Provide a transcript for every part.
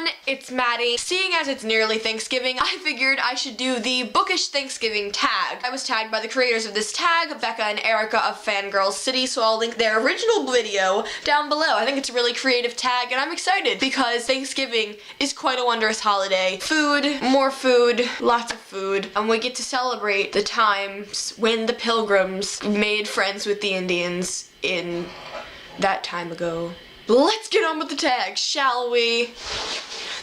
everyone, it's Maddie. Seeing as it's nearly Thanksgiving, I figured I should do the Bookish Thanksgiving Tag. I was tagged by the creators of this tag, Becca and Erica of Fangirl City, so I'll link their original video down below. I think it's a really creative tag, and I'm excited because Thanksgiving is quite a wondrous holiday. Food, more food, lots of food, and we get to celebrate the times when the Pilgrims made friends with the Indians in that time ago. Let's get on with the tag, shall we?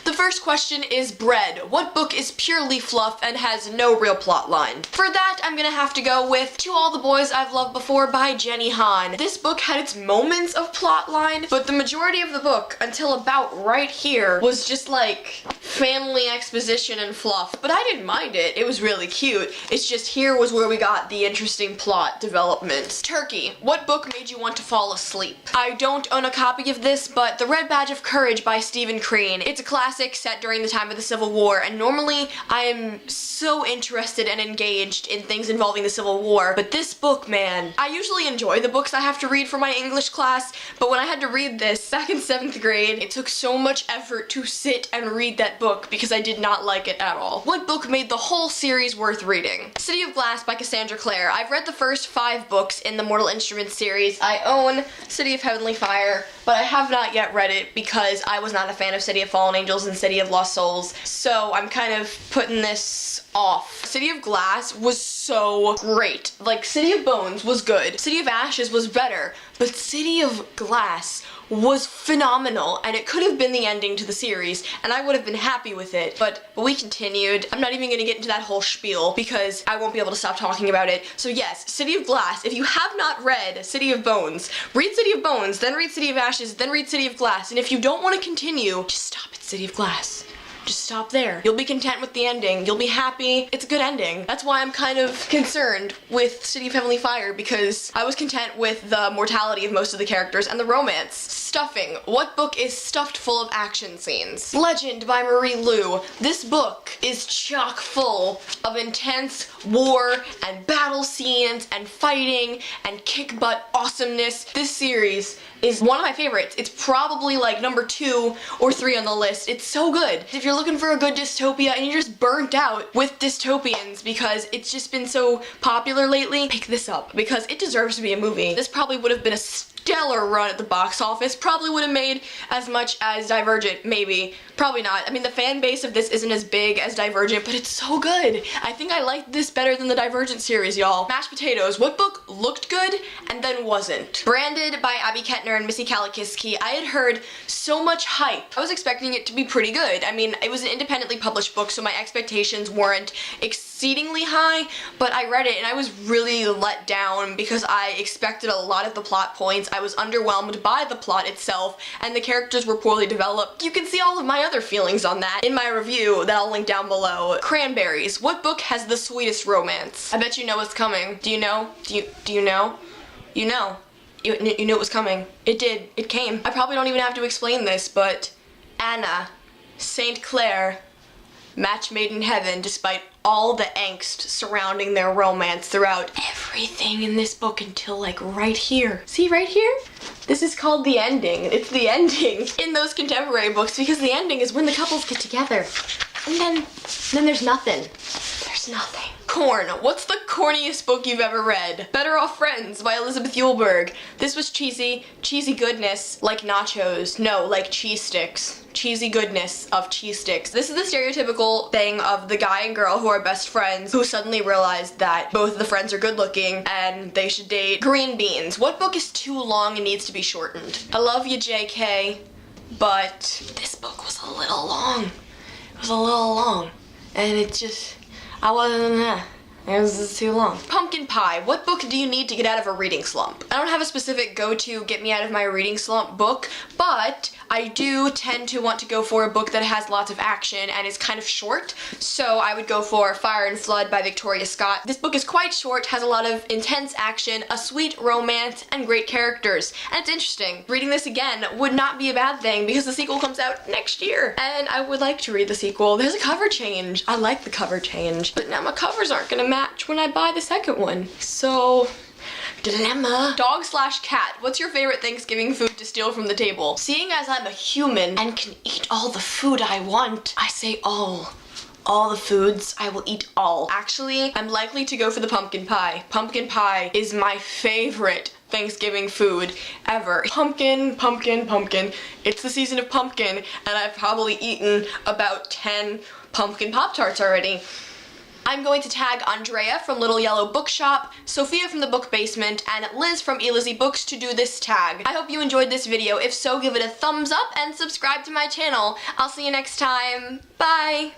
The first question is bread. What book is purely fluff and has no real plot line? For that, I'm gonna have to go with To All the Boys I've Loved Before by Jenny Han. This book had its moments of plot line, but the majority of the book, until about right here, was just like family exposition and fluff. But I didn't mind it. It was really cute. It's just here was where we got the interesting plot developments. Turkey. What book made you want to fall asleep? I don't own a copy of this, but The Red Badge of Courage by Stephen Crane. It's a classic set during the time of the Civil War, and normally I am so interested and engaged in things involving the Civil War, but this book, man, I usually enjoy the books I have to read for my English class, but when I had to read this back in 7th grade, it took so much effort to sit and read that book because I did not like it at all. What book made the whole series worth reading? City of Glass by Cassandra Clare. I've read the first 5 books in the Mortal Instruments series. I own City of Heavenly Fire, but I have not yet read it because I was not a fan of City of Fallen Angels and City of Lost Souls, so I'm kind of putting this off. City of Glass was so great. Like, City of Bones was good, City of Ashes was better, but City of Glass was phenomenal, and it could have been the ending to the series, and I would have been happy with it, but we continued. I'm not even gonna get into that whole spiel because I won't be able to stop talking about it. So yes, City of Glass. If you have not read City of Bones, read City of Bones, then read City of Ashes, then read City of Glass, and if you don't want to continue, just stop at City of Glass. Just stop there. You'll be content with the ending. You'll be happy. It's a good ending. That's why I'm kind of concerned with City of Heavenly Fire, because I was content with the mortality of most of the characters and the romance. Stuffing. What book is stuffed full of action scenes? Legend by Marie Lu. This book is chock full of intense war and battle scenes and fighting and kick butt awesomeness. This series is one of my favorites. It's probably like number 2 or 3 on the list. It's so good. If you're looking for a good dystopia and you're just burnt out with dystopians because it's just been so popular lately, pick this up because it deserves to be a movie. This probably would have been a stellar run at the box office. Probably would have made as much as Divergent, maybe. Probably not. I mean, the fan base of this isn't as big as Divergent, but it's so good. I think I liked this better than the Divergent series, y'all. Mashed Potatoes. What book looked good and then wasn't? Branded by Abby Kettner and Missy Kalakiski. I had heard so much hype. I was expecting it to be pretty good. I mean, it was an independently published book, so my expectations weren't exceedingly high, but I read it and I was really let down because I expected a lot of the plot points. I was underwhelmed by the plot itself, and the characters were poorly developed. You can see all of my other feelings on that in my review that I'll link down below. Cranberries. What book has the sweetest romance? I bet you know what's coming. Do you know? Do you know? You know. You knew it was coming. It did. It came. I probably don't even have to explain this, but Anna, St. Clair, match made in heaven despite all the angst surrounding their romance throughout everything in this book until like right here. See right here? This is called the ending. It's the ending in those contemporary books because the ending is when the couples get together. And then there's nothing. There's nothing. Corn. What's the corniest book you've ever read? Better Off Friends by Elizabeth Eulberg. This was cheesy goodness like nachos. No, like cheese sticks. Cheesy goodness of cheese sticks. This is the stereotypical thing of the guy and girl who are best friends who suddenly realize that both of the friends are good looking and they should date. Green Beans. What book is too long and needs to be shortened? I love you, JK, but this book was a little long. It was a little long, and it just, I wasn't, it was just too long. Pumpkin Pie. What book do you need to get out of a reading slump? I don't have a specific go-to get me out of my reading slump book, but I do tend to want to go for a book that has lots of action and is kind of short, so I would go for Fire and Flood by Victoria Scott. This book is quite short, has a lot of intense action, a sweet romance, and great characters, and it's interesting. Reading this again would not be a bad thing because the sequel comes out next year, and I would like to read the sequel. There's a cover change. I like the cover change, but now my covers aren't gonna match when I buy the second one, so Dilemma. Dog slash cat. What's your favorite Thanksgiving food to steal from the table? Seeing as I'm a human and can eat all the food I want, I say all. All the foods, I will eat all. Actually, I'm likely to go for the pumpkin pie. Pumpkin pie is my favorite Thanksgiving food ever. Pumpkin, pumpkin, pumpkin. It's the season of pumpkin, and I've probably eaten about 10 pumpkin Pop-Tarts already. I'm going to tag Andreya from Little Yellow Bookshop, Sophia from the Book Basement, and Liz from elizziebooks to do this tag. I hope you enjoyed this video. If so, give it a thumbs up and subscribe to my channel. I'll see you next time. Bye!